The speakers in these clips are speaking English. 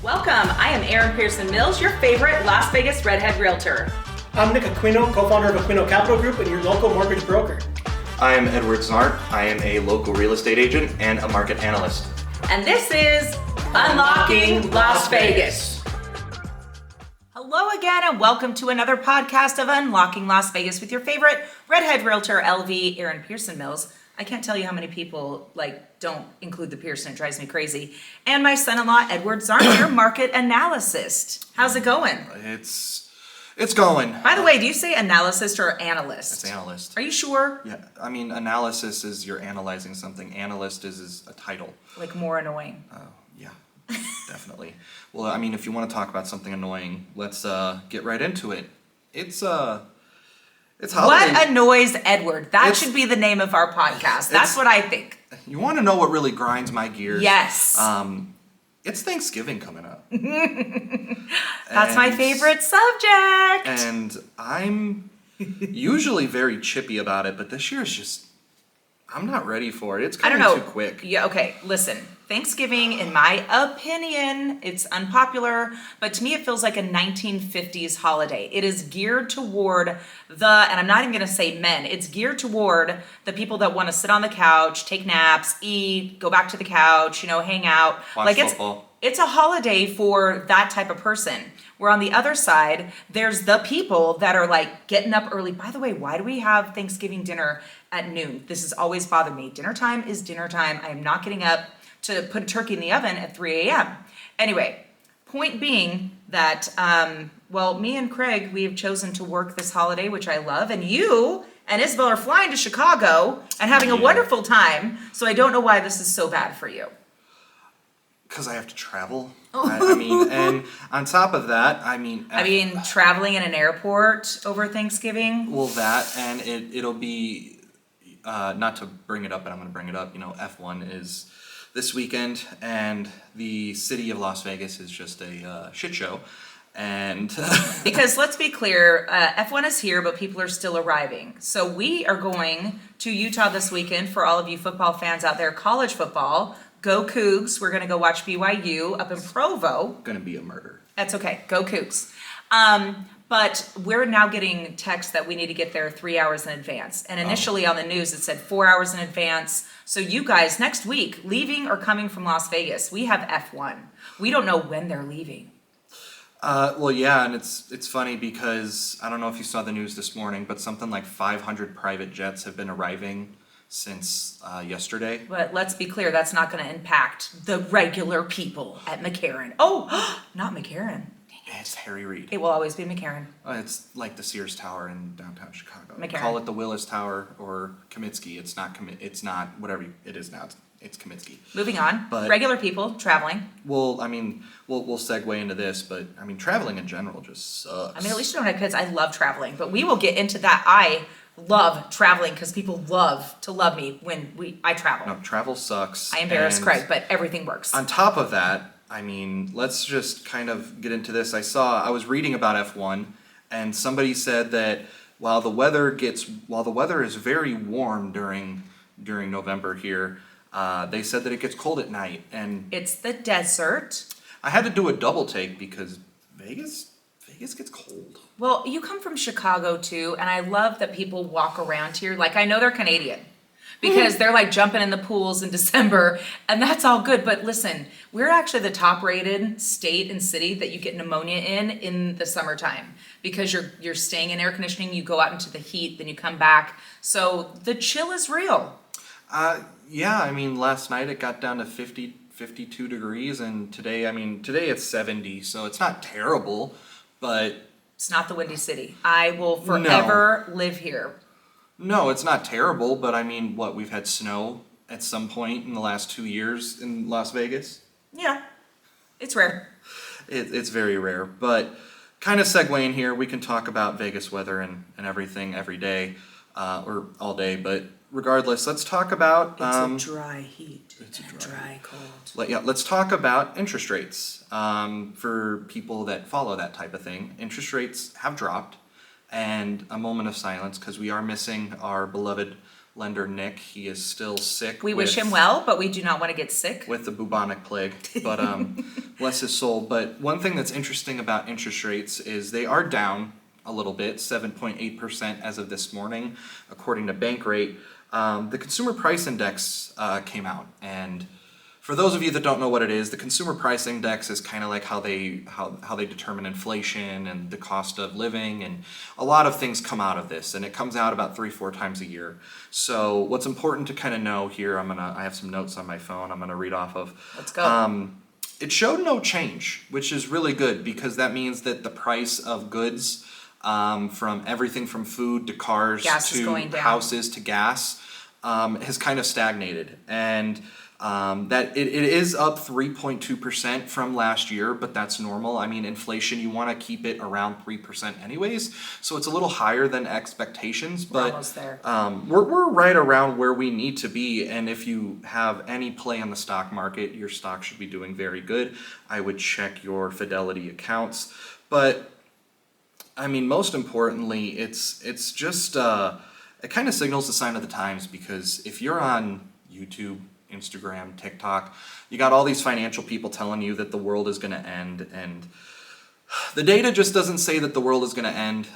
Welcome, I am Erin Pierson-Mills, your favorite Las Vegas redhead realtor. I'm Nick Aquino, co-founder of Aquino Capital Group and your local mortgage broker. I am Edward Zarndt. I am a local real estate agent and a market analyst. And this is Unlocking Las Vegas. Hello again and welcome to another podcast of Unlocking Las Vegas with your favorite redhead realtor, LV, Erin Pierson-Mills. I can't tell you how many people don't include the Pearson. It drives me crazy. And my son-in-law, Edward Zarndt, your market analyst. How's it going? It's going. By the way, do you say analyst or analyst? It's analyst. Are you sure? Yeah, I mean, analysis is you're analyzing something. Analyst is a title. Like more annoying. Yeah, definitely. Well, I mean, if you want to talk about something annoying, let's get right into it. It's holiday. What annoys Edward? That should be the name of our podcast. That's what I think. You want to know what really grinds my gears? Yes. It's Thanksgiving coming up. That's my favorite subject. And I'm usually very chippy about it, but this year is just, I'm not ready for it. It's coming too quick. Yeah, okay, listen. Thanksgiving, in my opinion, it's unpopular, but to me it feels like a 1950s holiday. It is geared toward and I'm not even gonna say men, it's geared toward the people that wanna sit on the couch, take naps, eat, go back to the couch, hang out. Watch football. It's a holiday for that type of person. Where on the other side, there's the people that are getting up early. By the way, why do we have Thanksgiving dinner at noon? This has always bothered me. Dinner time is dinner time. I am not getting up to put a turkey in the oven at 3 a.m. Anyway, point being that, me and Craig, we have chosen to work this holiday, which I love, and you and Isabel are flying to Chicago and having a wonderful time, so I don't know why this is so bad for you. Because I have to travel. I mean, and on top of that, traveling in an airport over Thanksgiving? Well, that, and it'll be, not to bring it up, but I'm going to bring it up, F1 is this weekend, and the city of Las Vegas is just a shit show. And because let's be clear, F1 is here, but people are still arriving. So we are going to Utah this weekend for all of you football fans out there, college football. Go Cougs. We're going to go watch BYU up in Provo. Going to be a murder. That's okay. Go Cougs. But we're now getting texts that we need to get there 3 hours in advance. And initially on the news, it said 4 hours in advance. So you guys, next week, leaving or coming from Las Vegas, we have F1. We don't know when they're leaving. And it's funny because I don't know if you saw the news this morning, but something like 500 private jets have been arriving since yesterday. But let's be clear, that's not going to impact the regular people at McCarran. Oh, not McCarran. It's Harry Reid. It will always be McCarran. It's like the Sears Tower in downtown Chicago. McCarran. Call it the Willis Tower or Comiskey. It's not whatever it is now. It's Comiskey. Moving on. But regular people traveling. Well, we'll segue into this, but traveling in general just sucks. At least you don't have kids. I love traveling, but we will get into that. I love traveling because people love to love me when I travel. No, travel sucks. I embarrass Craig, but everything works. On top of that, let's just kind of get into this. I was reading about F1, and somebody said that while the weather is very warm during November here, they said that it gets cold at night, and it's the desert. I had to do a double take because Vegas gets cold. Well, you come from Chicago too, and I love that people walk around here. I know they're Canadian because they're jumping in the pools in December, and that's all good. But listen, we're actually the top rated state and city that you get pneumonia in the summertime because you're staying in air conditioning, you go out into the heat, then you come back. So the chill is real. Last night it got down to 52 degrees, and today it's 70, so it's not terrible, but it's not the Windy City. I will forever live here. No, it's not terrible, but we've had snow at some point in the last 2 years in Las Vegas? Yeah, it's rare. It's very rare, but kind of segueing here, we can talk about Vegas weather and everything every day, or all day, but regardless, let's talk about... It's a dry heat. It's a dry cold. Let's talk about interest rates. For people that follow that type of thing, interest rates have dropped, and a moment of silence because we are missing our beloved lender Nick. He is still sick. We wish him well, but we do not want to get sick. With the bubonic plague, but bless his soul. But one thing that's interesting about interest rates is they are down a little bit, 7.8% as of this morning, according to Bankrate. The Consumer Price Index came out, and for those of you that don't know what it is, the Consumer Price Index is kind of like how they determine inflation and the cost of living, and a lot of things come out of this, and it comes out about 3-4 times a year. So what's important to kind of know here, I have some notes on my phone I'm gonna read off of. Let's go. It showed no change, which is really good because that means that the price of goods, from everything from food to cars Gas is to going down. houses to gas, has kind of stagnated. And that it is up 3.2% from last year, but that's normal. I mean, inflation, you want to keep it around 3% anyways, so it's a little higher than expectations, but almost there. we're right around where we need to be. And if you have any play on the stock market, your stock should be doing very good. I would check your Fidelity accounts, but I mean, most importantly, it's just it kind of signals the sign of the times, because if you're on YouTube, Instagram, TikTok, you got all these financial people telling you that the world is going to end, and the data just doesn't say that the world is going to end.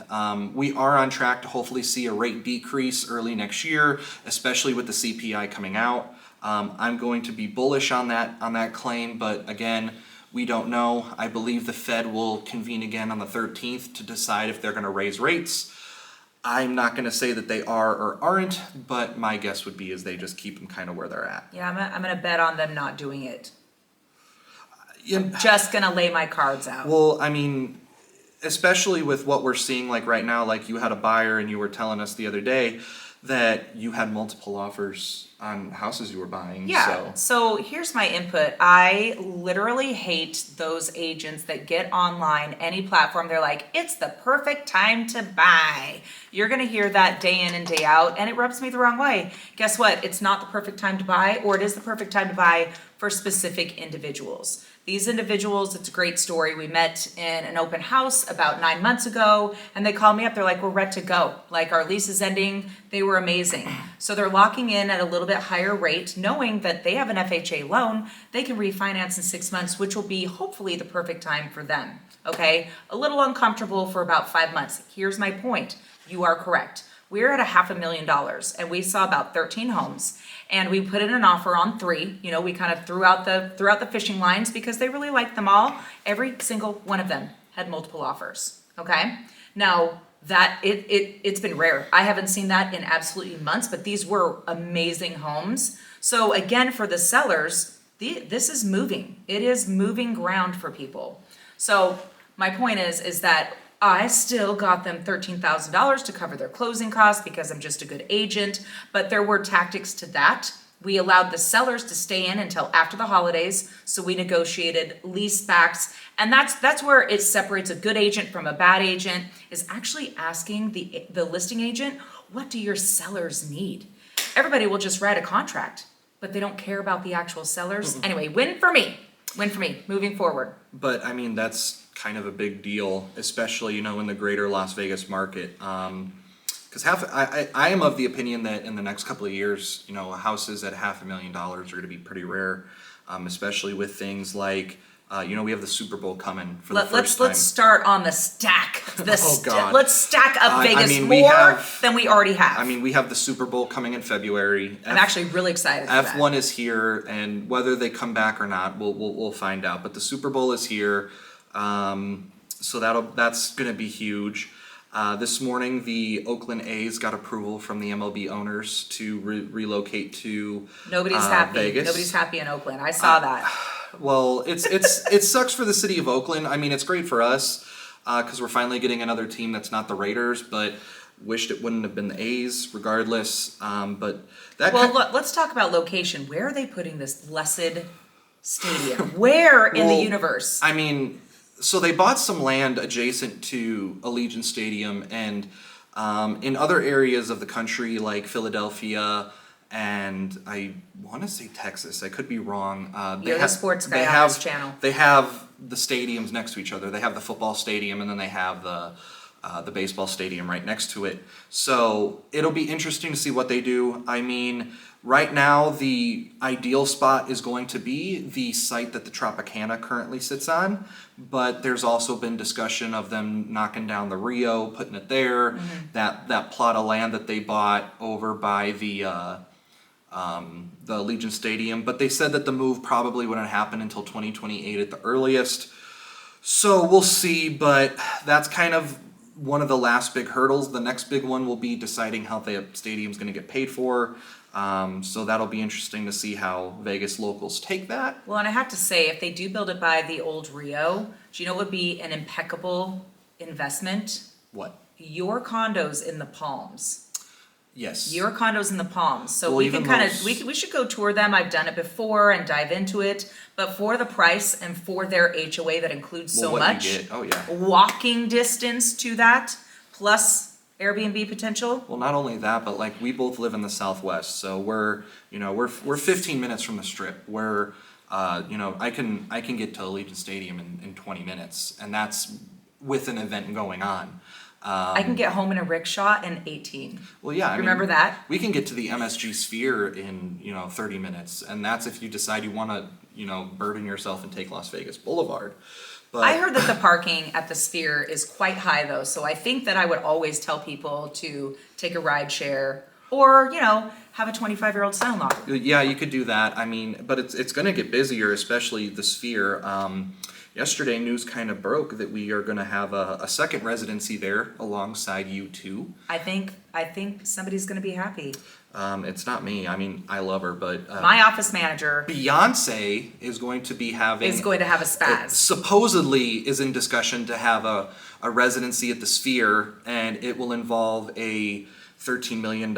We are on track to hopefully see a rate decrease early next year, especially with the CPI coming out. I'm going to be bullish on that claim, but again, we don't know. I believe the Fed will convene again on the 13th to decide if they're going to raise rates. I'm not going to say that they are or aren't, but my guess would be is they just keep them kind of where they're at. Yeah, I'm gonna bet on them not doing it. Yeah, I'm just gonna lay my cards out. well, I mean, especially with what we're seeing like right now, like you had a buyer and you were telling us the other day that you had multiple offers on houses you were buying. Yeah, so here's my input. I literally hate those agents that get online, any platform, they're like, it's the perfect time to buy. You're gonna hear that day in and day out, and it rubs me the wrong way. Guess what? It's not the perfect time to buy, or it is the perfect time to buy for specific individuals. These individuals, it's a great story. We met in an open house about 9 months ago, and they called me up. They're like, we're ready to go. Like, our lease is ending. They were amazing. So they're locking in at a little bit higher rate, knowing that they have an FHA loan. They can refinance in 6 months, which will be hopefully the perfect time for them. Okay? A little uncomfortable for about 5 months. Here's my point. You are correct. We're at $500,000, and we saw about 13 homes. And we put in an offer on 3. You know, we kind of threw out the fishing lines because they really liked them all. Every single one of them had multiple offers. Okay? Now that it's been rare. I haven't seen that in absolutely months, but these were amazing homes. So again, for the sellers, this is moving. It is moving ground for people. So my point is that I still got them $13,000 to cover their closing costs because I'm just a good agent, but there were tactics to that. We allowed the sellers to stay in until after the holidays, so we negotiated lease backs, and that's where it separates a good agent from a bad agent, is actually asking the listing agent, what do your sellers need? Everybody will just write a contract, but they don't care about the actual sellers. Anyway, win for me, moving forward. But I mean, that's kind of a big deal, especially, you know, in the greater Las Vegas market. Because I am of the opinion that in the next couple of years, you know, houses at $500,000 are going to be pretty rare, especially with things like, you know, we have the Super Bowl coming for the first time. Let's start on the stack. God. Let's stack up Vegas I mean, more than we already have. I mean, we have the Super Bowl coming in February. I'm actually really excited for that. F1 is here, and whether they come back or not, we'll find out. But the Super Bowl is here, so that's going to be huge. This morning, the Oakland A's got approval from the MLB owners to relocate to Nobody's happy. Vegas. Nobody's happy in Oakland. I saw that. Well, it sucks for the city of Oakland. I mean, it's great for us because we're finally getting another team that's not the Raiders, but wished it wouldn't have been the A's regardless. But that let's talk about location. Where are they putting this blessed stadium? Where in the universe? I mean, so they bought some land adjacent to Allegiant Stadium, and in other areas of the country like Philadelphia, and I want to say Texas. I could be wrong. You're the sports guy on this channel. They have the stadiums next to each other. They have the football stadium, and then they have the the baseball stadium right next to it. So it'll be interesting to see what they do. I mean, right now the ideal spot is going to be the site that the Tropicana currently sits on, but there's also been discussion of them knocking down the Rio, putting it there. That plot of land that they bought over by the Allegiant Stadium, but they said that the move probably wouldn't happen until 2028 at the earliest. So we'll see, but that's kind of one of the last big hurdles. The next big one will be deciding how the stadium's going to get paid for. So that'll be interesting to see how Vegas locals take that. Well, and I have to say, if they do build it by the old Rio, do you know what would be an impeccable investment? What? Your condos in the Palms. Yes. Your condos in the Palms. So Well, we even can kind of, those- we should go tour them. I've done it before and dive into it. But for the price and for their HOA that includes so Well, what much, you get. Oh yeah. walking distance to that, plus Airbnb potential. Well, not only that, but like we both live in the Southwest, so we're 15 minutes from the Strip. We're I can get to Allegiant Stadium in 20 minutes, and that's with an event going on. I can get home in a rickshaw in 18. Well, yeah, I mean, Remember that? we can get to the MSG Sphere in 30 minutes, and that's if you decide you want to burden yourself and take Las Vegas Boulevard. But I heard that the parking at the Sphere is quite high though, so I think that I would always tell people to take a ride share or, have a 25-year-old son-in-law. yeah, you could do that. I mean, but it's going to get busier, especially the Sphere. Yesterday, news kind of broke that we are going to have a second residency there alongside U2. I think somebody's gonna be happy. It's not me. I mean, I love her, but My office manager Beyonce is going to be having. is going to have a spaz. Supposedly is in discussion to have a residency at the Sphere, and it will involve a $13 million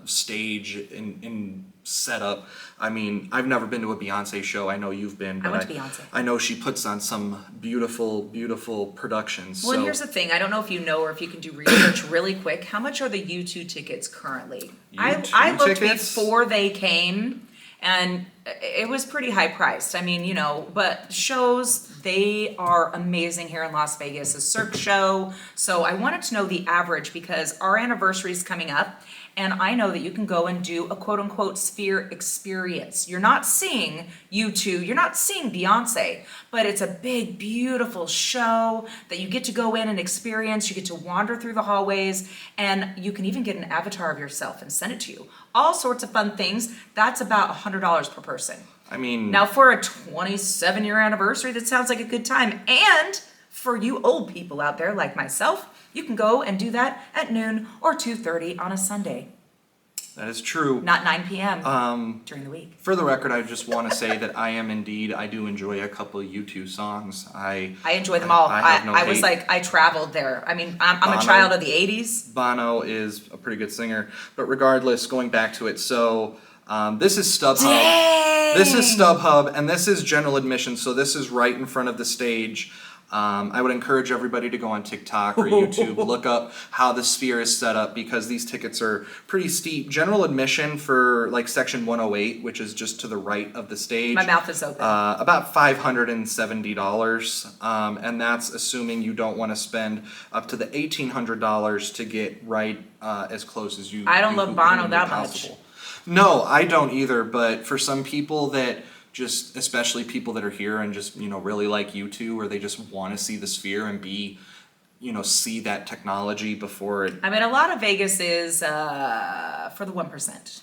stage in setup. I mean, I've never been to a Beyonce show. I know you've been, but went to Beyonce. I know she puts on some beautiful, beautiful productions. Well, and so here's the thing. I don't know if you know or if you can do research really quick. How much are the U2 tickets currently? U2 I looked tickets? before they came, and it was pretty high priced. I mean, but shows, they are amazing here in Las Vegas. A Cirque show. So I wanted to know the average because our anniversary is coming up. And I know that you can go and do a quote unquote Sphere experience. You're not seeing U2, you're not seeing Beyonce, but it's a big, beautiful show that you get to go in and experience. You get to wander through the hallways, and you can even get an avatar of yourself and send it to you. All sorts of fun things. That's about $100 per person. I mean, Now, for a 27-year anniversary, that sounds like a good time. And for you old people out there like myself, you can go and do that at noon or 2:30 on a Sunday, that is true. not 9 p.m. During the week. For the record, I just want to say that I do enjoy a couple of U2 songs. I enjoy them all. I have no I was hate. like, I traveled there. I mean, I'm a Bono. child of the 80s. Bono is a pretty good singer, but regardless, going back to it, so this is StubHub. Dang! This is StubHub, and this is general admission, so this is right in front of the stage. I would encourage everybody to go on TikTok or YouTube, look up how the Sphere is set up because these tickets are pretty steep. General admission for like section 108, which is just to the right of the stage. My mouth is open. About $570, and that's assuming you don't want to spend up to the $1,800 to get right as close as you. I don't you love humanly Bono that possible. No, I don't either. But for some people that just, especially people that are here and just really like U2, or they just want to see the Sphere and see that technology before it. I mean, a lot of Vegas is for the 1%.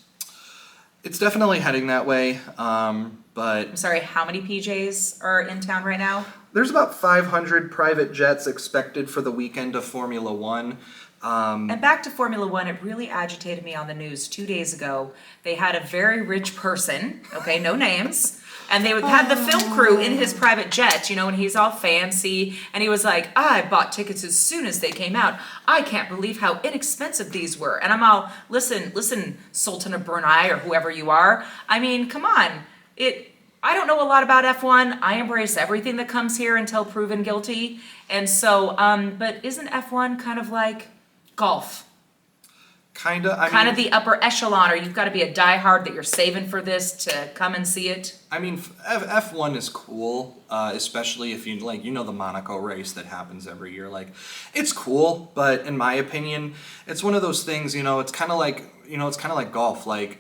It's definitely heading that way, but I'm sorry, how many PJs are in town right now? there's about 500 private jets expected for the weekend of Formula One. And back to Formula One, it really agitated me on the news 2 days ago. They had a very rich person, okay, no names, and they had the film crew in his private jet, and he's all fancy, and he was like, I bought tickets as soon as they came out. I can't believe how inexpensive these were. And I'm all, listen, Sultan of Brunei or whoever you are. I mean, come on. I don't know a lot about F1. I embrace everything that comes here until proven guilty. And so, but isn't F1 kind of like golf? kind of the upper echelon, or you've got to be a diehard that you're saving for this to come and see it? I mean, F1 is cool, especially if the Monaco race that happens every year. Like, it's cool, but in my opinion, it's one of those things, it's kind of like golf. Like,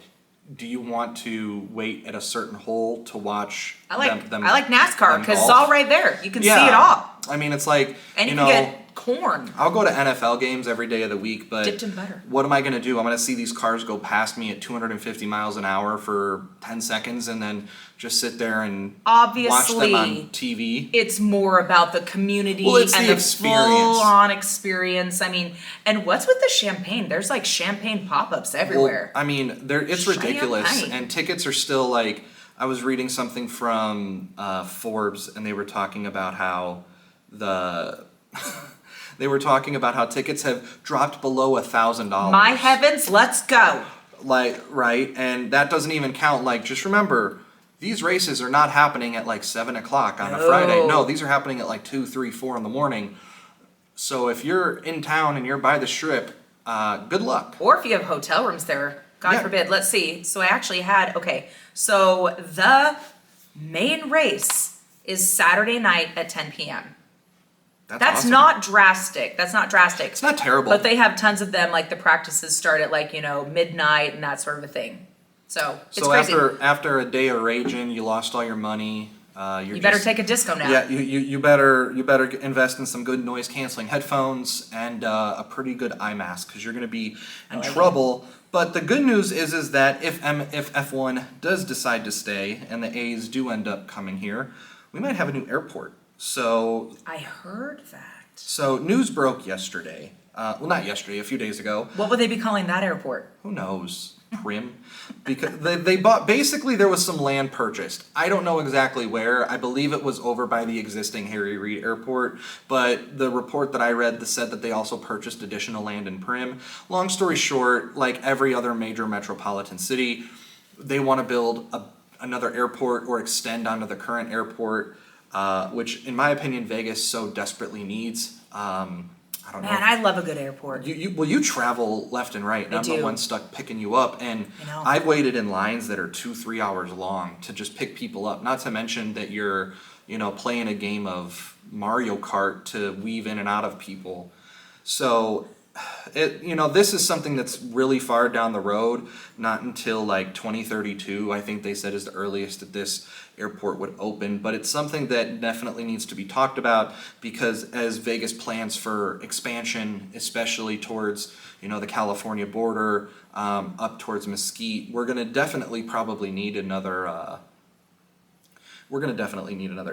do you want to wait at a certain hole to watch I like NASCAR because it's all right there. You can see it all. I mean, it's like, and you can get corn. I'll go to NFL games every day of the week, but dipped in butter. What am I going to do? I'm going to see these cars go past me at 250 miles an hour for 10 seconds and then just sit there and watch them on TV. It's more about the community and the full-on experience. I mean, and what's with the champagne? There's like champagne pop-ups everywhere. Well, I mean, it's ridiculous, and tickets are still like. I was reading something from Forbes, and they were talking about how tickets have dropped below $1,000. My heavens, let's go! Right, and that doesn't even count. Like, just remember, these races are not happening at like 7 o'clock on a Friday. No, these are happening at like 2, 3, 4 in the morning. So if you're in town and you're by the Strip, good luck. Or if you have hotel rooms there, God forbid. Let's see. So I actually had So the main race is Saturday night at 10 p.m. That's awesome. Not drastic. That's not drastic. It's not terrible. But they have tons of them. Like the practices start at midnight and that sort of a thing. So it's crazy. after a day of raging, you lost all your money. You better take a disco nap. Yeah, you better invest in some good noise canceling headphones and a pretty good eye mask because you're going to be in trouble. But the good news is that if F1 does decide to stay and the A's do end up coming here, we might have a new airport. So I heard that. So news broke yesterday. Well, not yesterday, a few days ago. What would they be calling that airport? Who knows? Prim. Because they bought, basically there was some land purchased. I don't know exactly where. I believe it was over by the existing Harry Reid Airport, but the report that I read said that they also purchased additional land in Prim. Long story short, like every other major metropolitan city, they want to build another airport or extend onto the current airport, which in my opinion Vegas so desperately needs. I don't know. Man, I love a good airport. You travel left and right, and I'm the one stuck picking you up. And I've waited in lines that are 2-3 hours long to just pick people up. Not to mention that you're, playing a game of Mario Kart to weave in and out of people. So, this is something that's really far down the road. Not until like 2032, I think they said is the earliest that this airport would open, but it's something that definitely needs to be talked about because as Vegas plans for expansion, especially towards the California border, up towards Mesquite, we're gonna definitely need another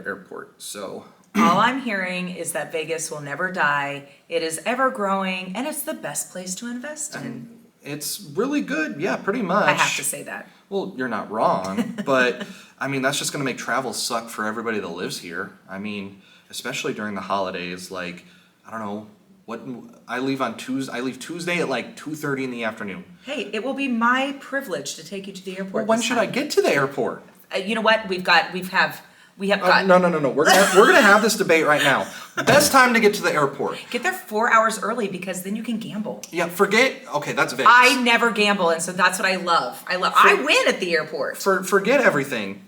airport. So all I'm hearing is that Vegas will never die. It is ever growing, and it's the best place to invest in. It's really good, yeah, pretty much. I have to say that. Well, you're not wrong, but I mean that's just going to make travel suck for everybody that lives here. I mean, especially during the holidays. Like, I don't know what I leave on Tuesday. I leave Tuesday at like 2:30 in the afternoon. Hey, it will be my privilege to take you to the airport. Well, when should I get to the airport? You know what? We have got. No. We're gonna have this debate right now. Best time to get to the airport. Get there 4 hours early because then you can gamble. Yeah, okay, that's Vegas. I never gamble, and so that's what I love. I win at the airport. Forget everything.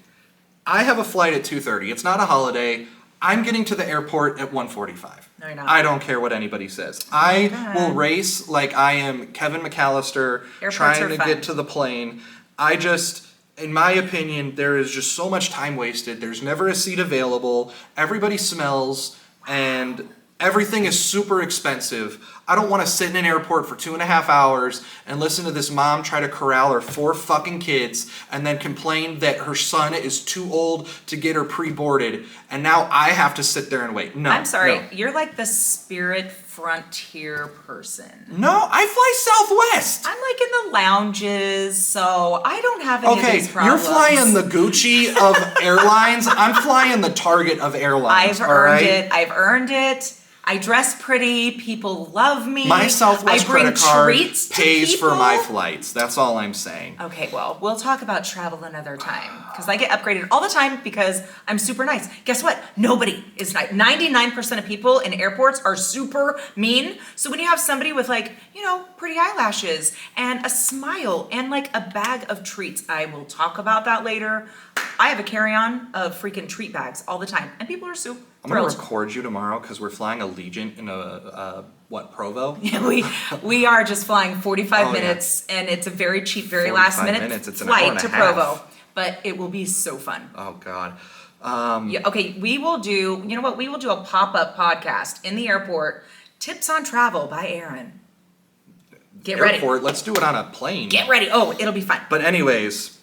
I have a flight at 2:30. It's not a holiday. I'm getting to the airport at 1:45. No, you're not. I don't care what anybody says. I will race like I am Kevin McAllister trying to get to the plane. In my opinion, there is just so much time wasted. There's never a seat available. Everybody smells, and everything is super expensive. I don't want to sit in an airport for 2.5 hours and listen to this mom try to corral her 4 fucking kids and then complain that her son is too old to get her pre-boarded, and now I have to sit there and wait. No, I'm sorry. No. You're like the Spirit Frontier person. No, I fly Southwest. I'm like in the lounges, so I don't have any of these problems. You're flying the Gucci of airlines. I'm flying the Target of airlines. I've earned it. I dress pretty. People love me. My Southwest I bring credit card treats to pays for my people. flights. That's all I'm saying. Okay, well, we'll talk about travel another time because I get upgraded all the time because I'm super nice. Guess what? Nobody is nice. 99% of people in airports are super mean. So when you have somebody with like, pretty eyelashes and a smile and like a bag of treats, I will talk about that later. I have a carry-on of freaking treat bags all the time and people are so I'm gonna thrilled. record you tomorrow because we're flying Allegiant in Provo? Yeah, we are just flying 45 Oh, yeah. minutes and it's a very cheap, very 45 last minute minutes, it's an hour flight and a to half. Provo. But it will be so fun. Oh God. Yeah, okay, we will do, you know what? We will do a pop-up podcast in the airport. Tips on travel by Erin. Get Airport, ready. let's do it on a plane. Get ready. Oh, it'll be fun. But anyways,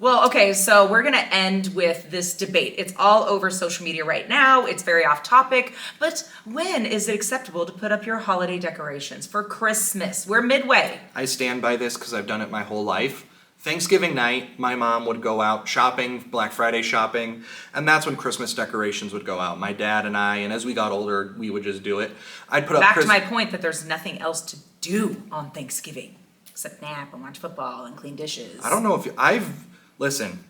Well, okay, so we're gonna end with this debate. It's all over social media right now. It's very off topic, but when is it acceptable to put up your holiday decorations for Christmas? We're midway. I stand by this because I've done it my whole life. Thanksgiving night, my mom would go out shopping, Black Friday shopping, and that's when Christmas decorations would go out. My dad and I, and as we got older, we would just do it. I'd put up Back to my point that there's nothing else to do on Thanksgiving except nap and watch football and clean dishes. I don't know if listen,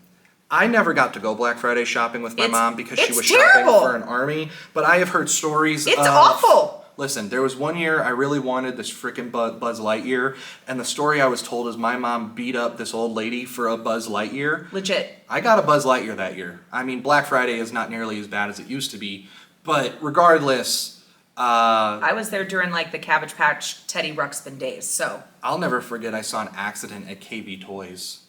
I never got to go Black Friday shopping with my mom because she it's was terrible. shopping for an army, but I have heard stories It's of, awful. Listen, there was one year I really wanted this freaking Buzz Lightyear, and the story I was told is my mom beat up this old lady for a Buzz Lightyear. Legit. I got a Buzz Lightyear that year. I mean, Black Friday is not nearly as bad as it used to be, but regardless, I was there during like the Cabbage Patch Teddy Ruxpin days, so I'll never forget I saw an accident at KB Toys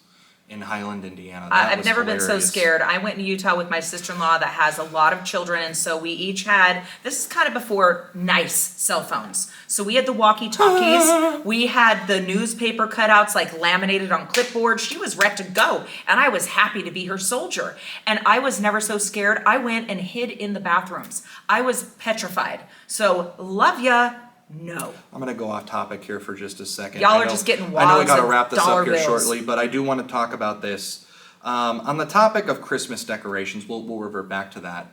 in Highland, Indiana. That I've was never been so hilarious. scared. I went to Utah with my sister-in-law that has a lot of children, and so we each had, this is kind of before nice cell phones. So we had the walkie-talkies, we had the newspaper cutouts like laminated on clipboard. She was ready to go, and I was happy to be her soldier. And I was never so scared. I went and hid in the bathrooms. I was petrified. So love ya. No. I'm gonna go off topic here for just a second. Y'all I are know- just getting I know we wads gotta of wrap this up dollar here bills. shortly, but I do want to talk about this. On the topic of Christmas decorations, we'll revert back to that.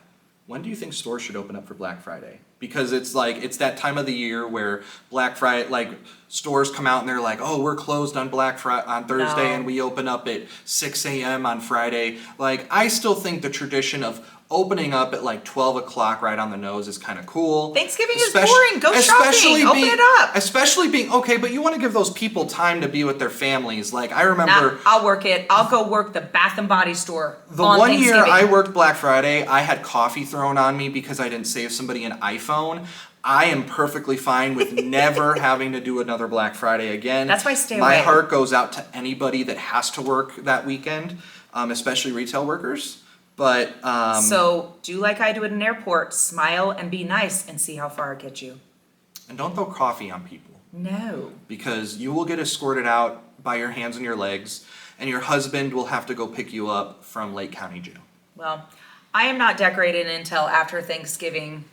When do you think stores should open up for Black Friday? Because it's that time of the year where Black Friday, like stores come out and they're like, oh, we're closed on on Thursday No. and we open up at 6 a.m. on Friday. Like, I still think the tradition of opening up at like 12 o'clock right on the nose is kind of cool. Thanksgiving is boring. Go shopping. Open it up. Especially being, okay, but you want to give those people time to be with their families. Like, I Nah, remember I'll work it. I'll go work the Bath and Body store the on one year Thanksgiving. I worked Black Friday, I had coffee thrown on me because I didn't save somebody an iPhone. I am perfectly fine with never having to do another Black Friday again. That's why I stay My away. heart goes out to anybody that has to work that weekend, especially retail workers. But So do like I do at an airport, smile and be nice and see how far it gets you. and don't throw coffee on people. No. Because you will get escorted out by your hands and your legs, and your husband will have to go pick you up from Lake County Jail. Well, I am not decorated until after Thanksgiving.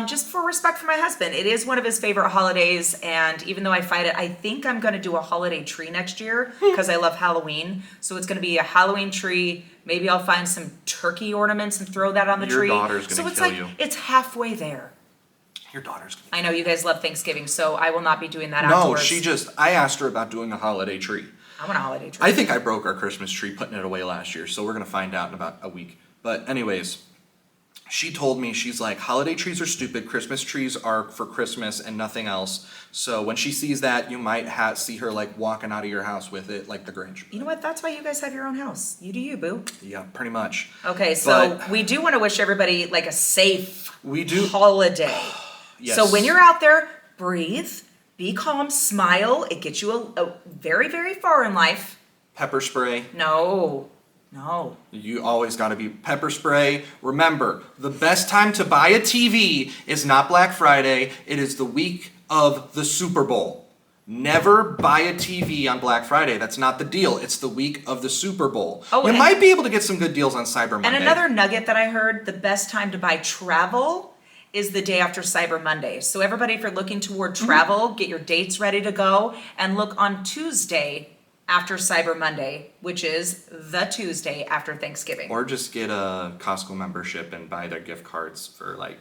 Just for respect for my husband. It is one of his favorite holidays, and even though I fight it, I think I'm gonna do a holiday tree next year because I love Halloween. So it's gonna be a Halloween tree. Maybe I'll find some turkey ornaments and throw that on the Your tree. daughter's gonna so it's kill like you. it's halfway there. Your daughter's gonna. I know you guys love Thanksgiving, so I will not be doing that No, afterwards. I asked her about doing a holiday tree. I want a holiday tree. I think I broke our Christmas tree putting it away last year, so we're gonna find out in about a week. But anyways, she told me, she's like, holiday trees are stupid, Christmas trees are for Christmas and nothing else. So when she sees that, you might see her like walking out of your house with it like the Grinch. You know what? That's why you guys have your own house. You do you, boo. Yeah, pretty much. Okay, so But- we do want to wish everybody like a safe We do. holiday. Yes. So when you're out there, breathe, be calm, smile. It gets you a very, very far in life. Pepper spray. No. You always gotta be pepper spray. Remember, the best time to buy a TV is not Black Friday, it is the week of the Super Bowl. Never buy a TV on Black Friday. That's not the deal. It's the week of the Super Bowl. Oh, you and- might be able to get some good deals on Cyber Monday. And another nugget that I heard, the best time to buy travel is the day after Cyber Monday. So everybody, if you're looking toward travel, get your dates ready to go and look on Tuesday after Cyber Monday, which is the Tuesday after Thanksgiving. Or just get a Costco membership and buy their gift cards for like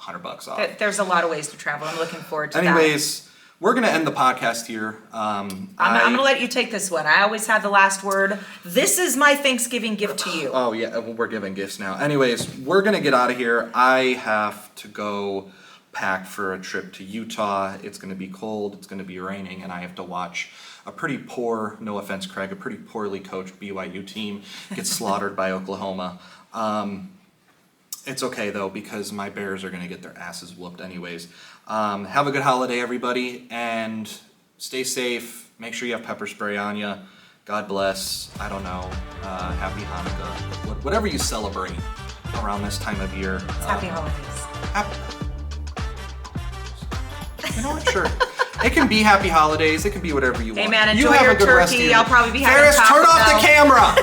$100 off. There's a lot of ways to travel. I'm looking forward to that. Anyways, we're gonna end the podcast here. I'm gonna let you take this one. I always have the last word. This is my Thanksgiving gift to you. Oh yeah, we're giving gifts now. Anyways, we're gonna get out of here. I have to go pack for a trip to Utah. It's gonna be cold, it's gonna be raining, and I have to watch a pretty poor, no offense Craig, a pretty poorly coached BYU team get slaughtered by Oklahoma. It's okay though, because my Bears are gonna get their asses whooped anyways. Have a good holiday, everybody, and stay safe. Make sure you have pepper spray on you. God bless. I don't know. Happy Hanukkah. Whatever you celebrate around this time of year. Happy holidays. You know what? Sure. It can be happy holidays. It can be whatever you want. Hey man, You enjoy have your a good rest of turkey. your- I'll probably be having Ferris, Taco turn off Bell. the camera!